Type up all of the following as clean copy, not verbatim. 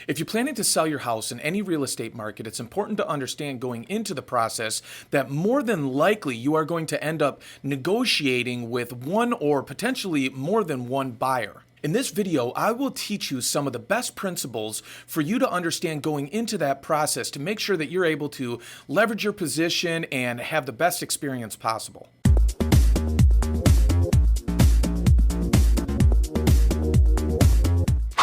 If you're planning to sell your house in any real estate market, it's important to understand going into the process that more than likely you are going to end up negotiating with one or potentially more than one buyer. In this video, I will teach you some of the best principles for you to understand going into that process to make sure that you're able to leverage your position and have the best experience possible.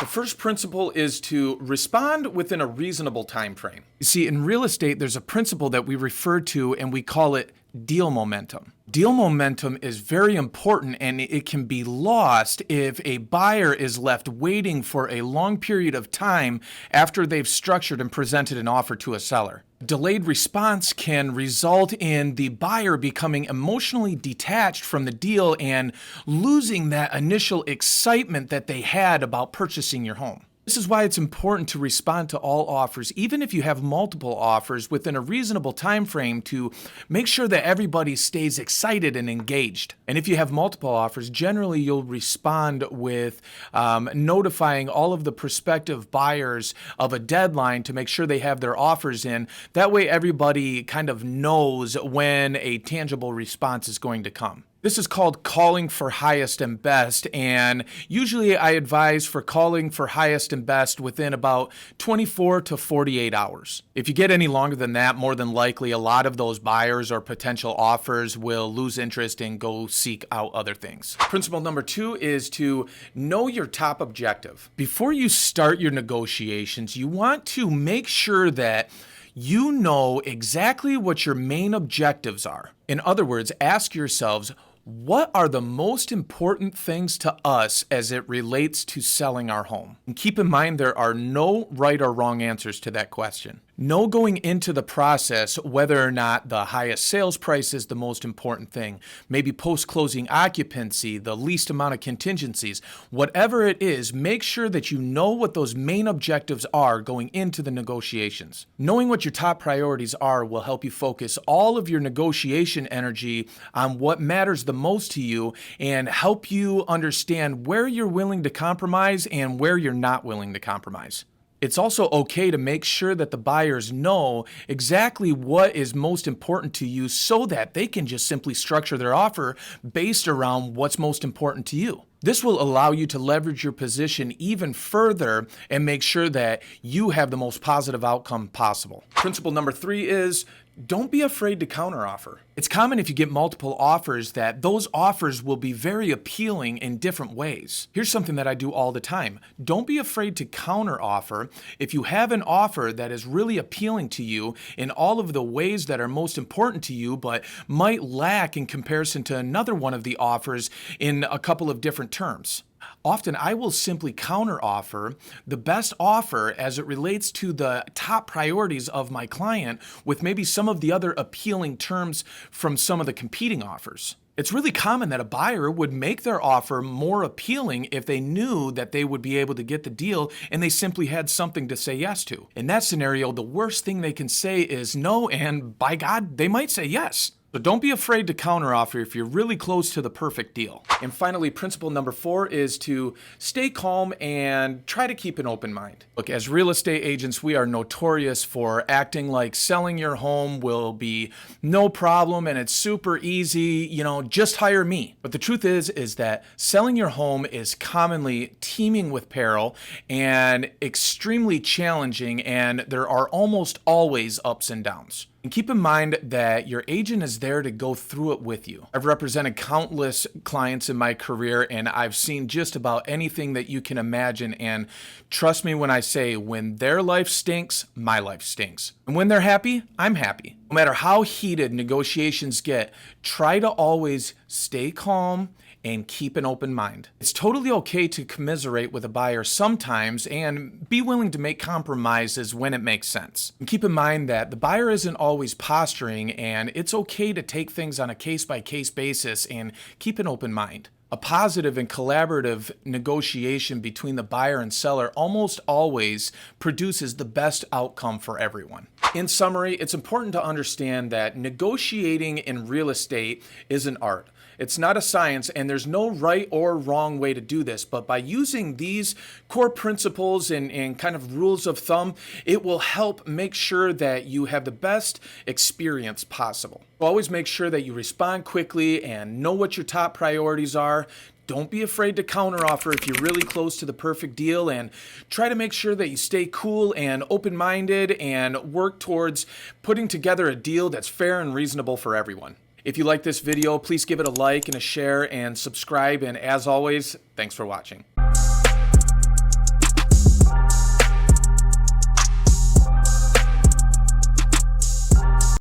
The first principle is to respond within a reasonable time frame. You see, in real estate, there's a principle that we refer to and we call it deal momentum. Deal momentum is very important, and it can be lost if a buyer is left waiting for a long period of time after they've structured and presented an offer to a seller. Delayed response can result in the buyer becoming emotionally detached from the deal and losing that initial excitement that they had about purchasing your home. This is why it's important to respond to all offers, even if you have multiple offers, within a reasonable time frame to make sure that everybody stays excited and engaged. And if you have multiple offers, generally you'll respond with notifying all of the prospective buyers of a deadline to make sure they have their offers in. That way everybody kind of knows when a tangible response is going to come. This is called calling for highest and best, and usually I advise for calling for highest and best within about 24 to 48 hours. If you get any longer than that, more than likely a lot of those buyers or potential offers will lose interest and go seek out other things. Principle number 2 is to know your top objective. Before you start your negotiations, you want to make sure that you know exactly what your main objectives are. In other words, ask yourselves, what are the most important things to us as it relates to selling our home? And keep in mind, there are no right or wrong answers to that question. Know going into the process whether or not the highest sales price is the most important thing, maybe post-closing occupancy, the least amount of contingencies. Whatever it is, make sure that you know what those main objectives are going into the negotiations. Knowing what your top priorities are will help you focus all of your negotiation energy on what matters the most to you and help you understand where you're willing to compromise and where you're not willing to compromise. It's also okay to make sure that the buyers know exactly what is most important to you so that they can just simply structure their offer based around what's most important to you. This will allow you to leverage your position even further and make sure that you have the most positive outcome possible. Principle number 3 is don't be afraid to counteroffer. It's common if you get multiple offers that those offers will be very appealing in different ways. Here's something that I do all the time. Don't be afraid to counteroffer. If you have an offer that is really appealing to you in all of the ways that are most important to you, but might lack in comparison to another one of the offers in a couple of different terms. Often I will simply counteroffer the best offer as it relates to the top priorities of my client with maybe some of the other appealing terms from some of the competing offers. It's really common that a buyer would make their offer more appealing if they knew that they would be able to get the deal and they simply had something to say yes to. In that scenario, the worst thing they can say is no, and by God, they might say yes. So don't be afraid to counteroffer if you're really close to the perfect deal. And finally, principle number 4 is to stay calm and try to keep an open mind. Look, as real estate agents, we are notorious for acting like selling your home will be no problem and it's super easy, just hire me. But the truth is that selling your home is commonly teeming with peril and extremely challenging, and there are almost always ups and downs. And keep in mind that your agent is there to go through it with you. I've represented countless clients in my career, and I've seen just about anything that you can imagine. And trust me when I say, when their life stinks, my life stinks. And when they're happy, I'm happy. No matter how heated negotiations get, try to always stay calm and keep an open mind. It's totally okay to commiserate with a buyer sometimes and be willing to make compromises when it makes sense. And keep in mind that the buyer isn't always posturing, and it's okay to take things on a case-by-case basis and keep an open mind. A positive and collaborative negotiation between the buyer and seller almost always produces the best outcome for everyone. In summary, it's important to understand that negotiating in real estate is an art. It's not a science, and there's no right or wrong way to do this. But by using these core principles and kind of rules of thumb, it will help make sure that you have the best experience possible. Always make sure that you respond quickly and know what your top priorities are. Don't be afraid to counteroffer if you're really close to the perfect deal, and try to make sure that you stay cool and open-minded and work towards putting together a deal that's fair and reasonable for everyone. If you like this video, please give it a like and a share and subscribe. And as always, thanks for watching.